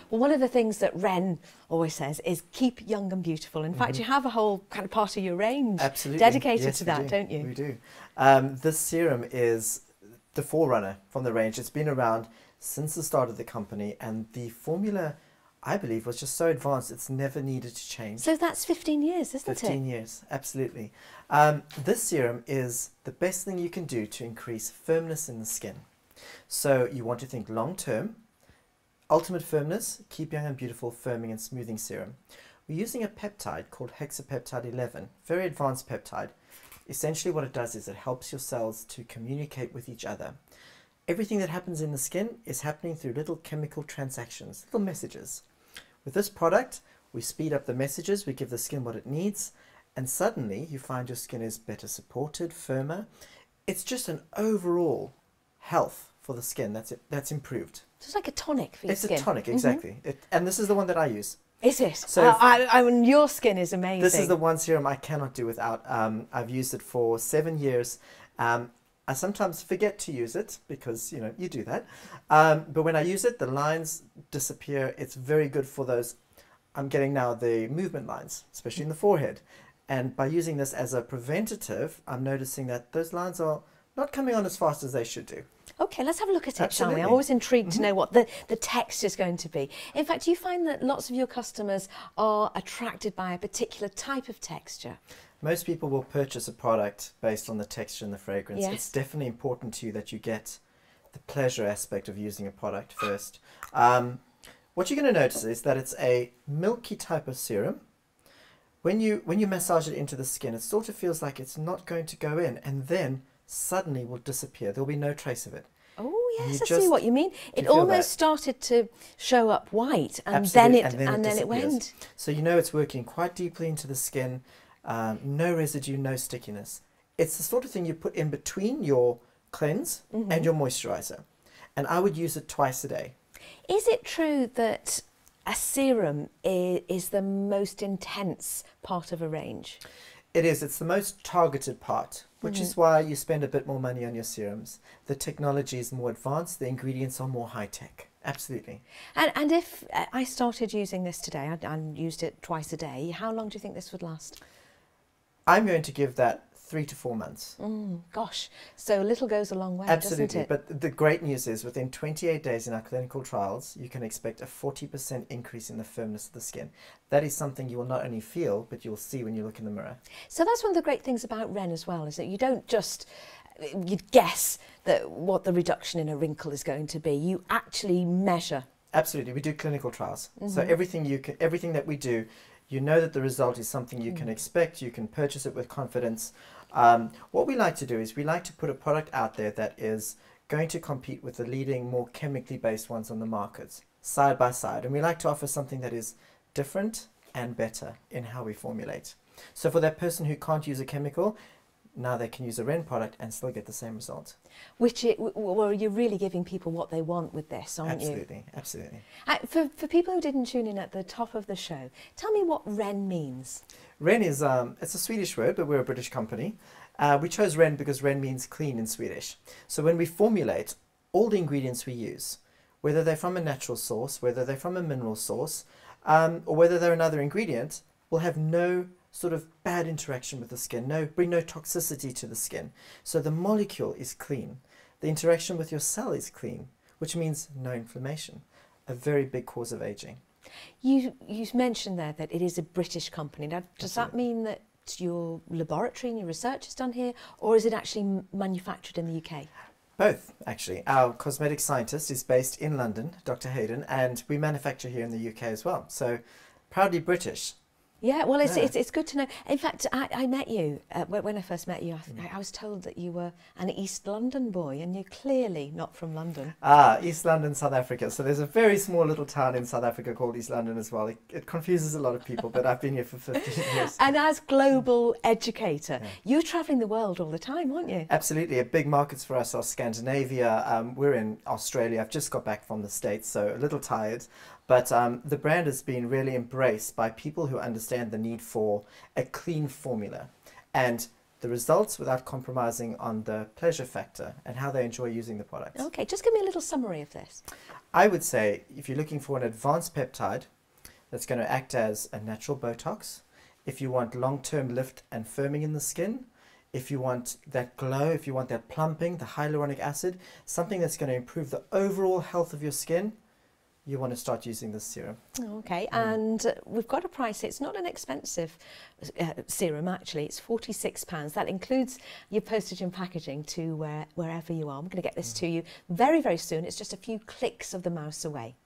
One of the things that REN always says is keep young and beautiful. In fact, you have a whole kind of part of your range dedicated to that, don't you? We do. This serum is the forerunner from the range. It's been around since the start of the company, and the formula, I believe, was just so advanced it's never needed to change. So that's 15 years, isn't it? 15 years, absolutely. This serum is the best thing you can do to increase firmness in the skin. So you want to think long term. Ultimate firmness, keep young and beautiful, firming and smoothing serum. We're using a peptide called Hexapeptide 11, very advanced peptide. Essentially what it does is it helps your cells to communicate with each other. Everything that happens in the skin is happening through little chemical transactions, little messages. With this product, we speed up the messages, we give the skin what it needs, and suddenly you find your skin is better supported, firmer. It's just an overall health for the skin that's improved. So it's like a tonic for your skin. It's a tonic, exactly. And this is the one that I use. Is it? So I mean, your skin is amazing. This is the one serum I cannot do without. I've used it for 7 years. I sometimes forget to use it because, you know, you do that. But when I use it, the lines disappear. It's very good for those. I'm getting now the movement lines, especially in the forehead. And by using this as a preventative, I'm noticing that those lines are not coming on as fast as they should do. Okay, let's have a look at it, Absolutely. shall we? I'm always intrigued to know what the texture is going to be. In fact, do you find that lots of your customers are attracted by a particular type of texture? Most people will purchase a product based on the texture and the fragrance. Yes. It's definitely important to you that you get the pleasure aspect of using a product first. What you're going to notice is that it's a milky type of serum. When you massage it into the skin, it sort of feels like it's not going to go in, and then suddenly will disappear. There'll be no trace of it. Oh yes, I see what you mean. It almost started to show up white, and then it went. So you know it's working quite deeply into the skin. No residue, no stickiness. It's the sort of thing you put in between your cleanse and your moisturizer. And I would use it twice a day. Is it true that a serum is the most intense part of a range? It is. It's the most targeted part, which is why you spend a bit more money on your serums. The technology is more advanced. The ingredients are more high-tech. Absolutely. And if I started using this today, I used it twice a day, how long do you think this would last? I'm going to give that 3 to 4 months. Gosh, so little goes a long way, Absolutely. doesn't it? But the great news is within 28 days in our clinical trials, you can expect a 40% increase in the firmness of the skin. That is something you will not only feel, but you'll see when you look in the mirror. So that's one of the great things about REN as well, is that you don't just you'd guess that what the reduction in a wrinkle is going to be. You actually measure. Absolutely. We do clinical trials. So everything that we do, you know that the result is something you can expect, you can purchase it with confidence. What we like to do is we like to put a product out there that is going to compete with the leading, more chemically based ones on the markets, side by side. And we like to offer something that is different and better in how we formulate. So for that person who can't use a chemical, now they can use a REN product and still get the same result. Well, you're really giving people what they want with this, aren't you? Absolutely, absolutely. For people who didn't tune in at the top of the show, tell me what REN means. REN is it's a Swedish word, but we're a British company. We chose REN because REN means clean in Swedish. So when we formulate, all the ingredients we use, whether they're from a natural source, whether they're from a mineral source, or whether they're another ingredient, will have no sort of bad interaction with the skin, bring no toxicity to the skin. So the molecule is clean. The interaction with your cell is clean, which means no inflammation, a very big cause of aging. You mentioned there that it is a British company. Now, does that mean that your laboratory and your research is done here, or is it actually manufactured in the UK? Both, actually. Our cosmetic scientist is based in London, Dr. Hayden, and we manufacture here in the UK as well. So proudly British. Yeah, well, it's good to know. In fact, I met you, when I first met you, I was told that you were an East London boy, and you're clearly not from London. Ah, East London, South Africa. So there's a very small little town in South Africa called East London as well. It confuses a lot of people, but I've been here for 15 years. And as global educator, you're travelling the world all the time, aren't you? Absolutely. Big markets for us are Scandinavia. We're in Australia. I've just got back from the States, so a little tired. But the brand has been really embraced by people who understand the need for a clean formula. And the results without compromising on the pleasure factor and how they enjoy using the product. Okay, just give me a little summary of this. I would say if you're looking for an advanced peptide that's going to act as a natural Botox, if you want long-term lift and firming in the skin, if you want that glow, if you want that plumping, the hyaluronic acid, something that's going to improve the overall health of your skin, you want to start using this serum. Okay, and we've got a price. It's not an expensive serum, actually. It's £46. That includes your postage and packaging to wherever you are. I'm going to get this to you very, very soon. It's just a few clicks of the mouse away.